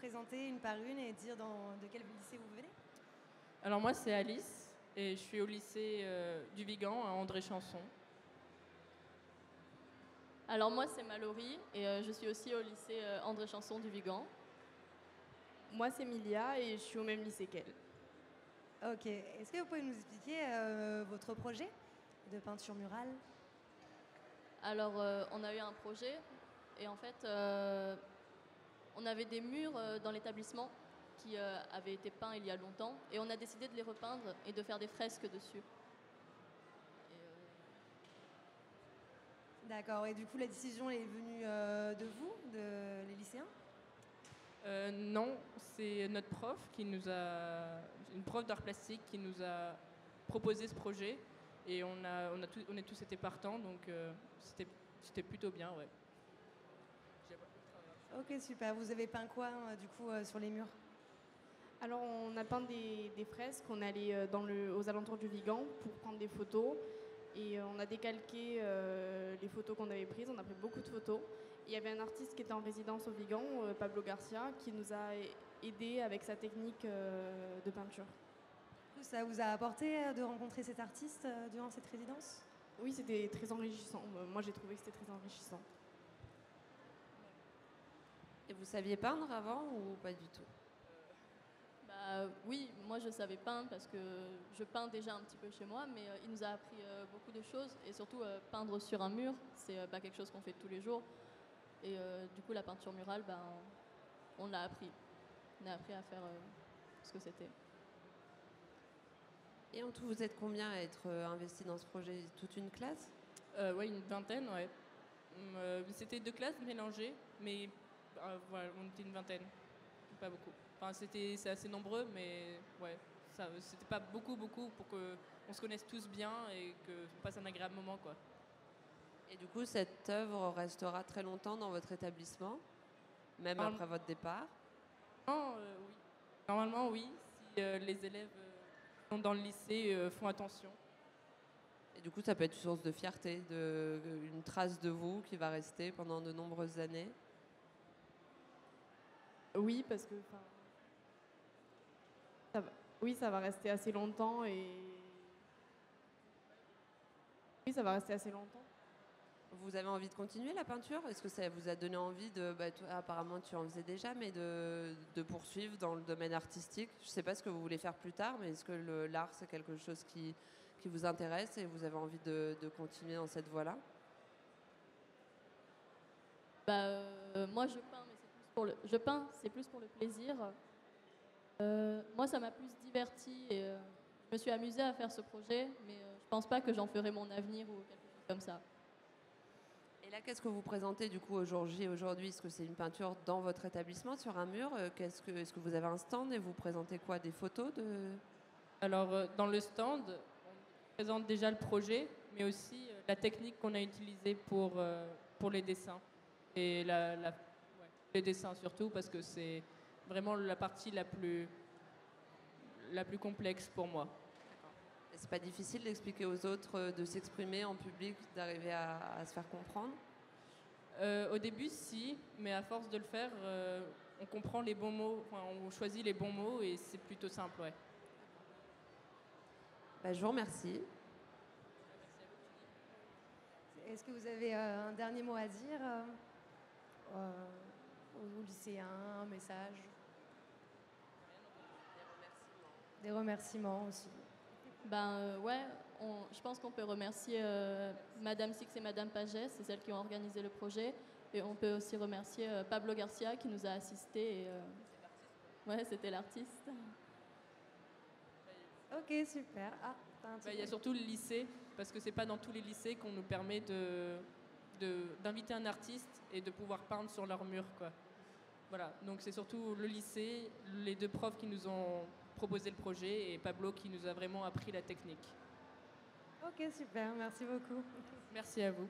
présenter une par une et dire de quel lycée vous venez? Alors moi, c'est Alice et je suis au lycée du Vigan à André Chanson. Alors moi, c'est Mallory et je suis aussi au lycée André Chanson du Vigan. Moi, c'est Milia et je suis au même lycée qu'elle. Ok. Est-ce que vous pouvez nous expliquer votre projet de peinture murale? Alors, on a eu un projet et en fait, on avait des murs dans l'établissement qui avaient été peints il y a longtemps et on a décidé de les repeindre et de faire des fresques dessus. D'accord. Et du coup, la décision est venue de vous, les lycéens? Non, c'est notre prof une prof d'art plastique qui nous a proposé ce projet et on est tous été partants, donc c'était plutôt bien, ouais. Ok, super. Vous avez peint quoi, du coup, sur les murs? Alors, on a peint des fresques, on est allé aux alentours du Vigan pour prendre des photos. Et on a décalqué les photos qu'on avait prises, on a pris beaucoup de photos. Il y avait un artiste qui était en résidence au Vigan, Pablo Garcia, qui nous a aidés avec sa technique de peinture. Du coup, ça vous a apporté de rencontrer cet artiste durant cette résidence? Oui, c'était très enrichissant. Moi, j'ai trouvé que c'était très enrichissant. Et vous saviez peindre avant ou pas du tout? Bah, oui, moi je savais peindre parce que je peins déjà un petit peu chez moi, mais il nous a appris beaucoup de choses et surtout peindre sur un mur, c'est pas quelque chose qu'on fait tous les jours. Et du coup, la peinture murale, ben, on l'a appris. On a appris à faire ce que c'était. Et en tout, vous êtes combien à être investi dans ce projet? Toute une classe? Ouais, une vingtaine, ouais. C'était 2 classes mélangées, mais voilà, on était une vingtaine, pas beaucoup. Enfin, c'est assez nombreux, mais ouais, c'était pas beaucoup pour qu'on se connaisse tous bien et qu'on passe un agréable moment, quoi. Et du coup, cette œuvre restera très longtemps dans votre établissement, même après votre départ? Non, oui. Normalement, oui, si les élèves qui sont dans le lycée font attention. Et du coup, ça peut être une source de fierté, une trace de vous qui va rester pendant de nombreuses années? Oui, parce que oui, ça va rester assez longtemps et oui, ça va rester assez longtemps. Vous avez envie de continuer la peinture? Est-ce que ça vous a donné envie toi, apparemment tu en faisais déjà, mais de poursuivre dans le domaine artistique? Je ne sais pas ce que vous voulez faire plus tard, mais est-ce que l'art, c'est quelque chose qui vous intéresse et vous avez envie de continuer dans cette voie-là? Bah, moi je peins, mais c'est plus pour le plaisir. Moi, ça m'a plus diverti et je me suis amusée à faire ce projet, mais je pense pas que j'en ferai mon avenir ou quelque chose comme ça. Et là, qu'est-ce que vous présentez du coup au jour J aujourd'hui? Est-ce que c'est une peinture dans votre établissement sur un mur? Est-ce que vous avez un stand et vous présentez quoi? Des photos de... Alors, dans le stand, on présente déjà le projet, mais aussi la technique qu'on a utilisée pour les dessins. Et les dessins surtout, parce que c'est vraiment la partie la plus complexe pour moi. Et c'est pas difficile d'expliquer aux autres, de s'exprimer en public, d'arriver à se faire comprendre? Au début, si, mais à force de le faire, on comprend les bons mots, enfin, on choisit les bons mots et c'est plutôt simple, ouais. Je vous remercie. Est-ce que vous avez un dernier mot à dire aux lycéens, un message? Des remerciements aussi. Ben ouais, je pense qu'on peut remercier Madame Six et Madame Paget, c'est celles qui ont organisé le projet. Et on peut aussi remercier Pablo Garcia qui nous a assistés. Et, ouais, c'était l'artiste. Ok, super. Ah, Il y a surtout le lycée, parce que c'est pas dans tous les lycées qu'on nous permet d'inviter un artiste et de pouvoir peindre sur leur mur, quoi. Voilà, donc c'est surtout le lycée, les 2 profs qui nous ont proposé le projet et Pablo qui nous a vraiment appris la technique. Ok, super. Merci beaucoup. Merci à vous.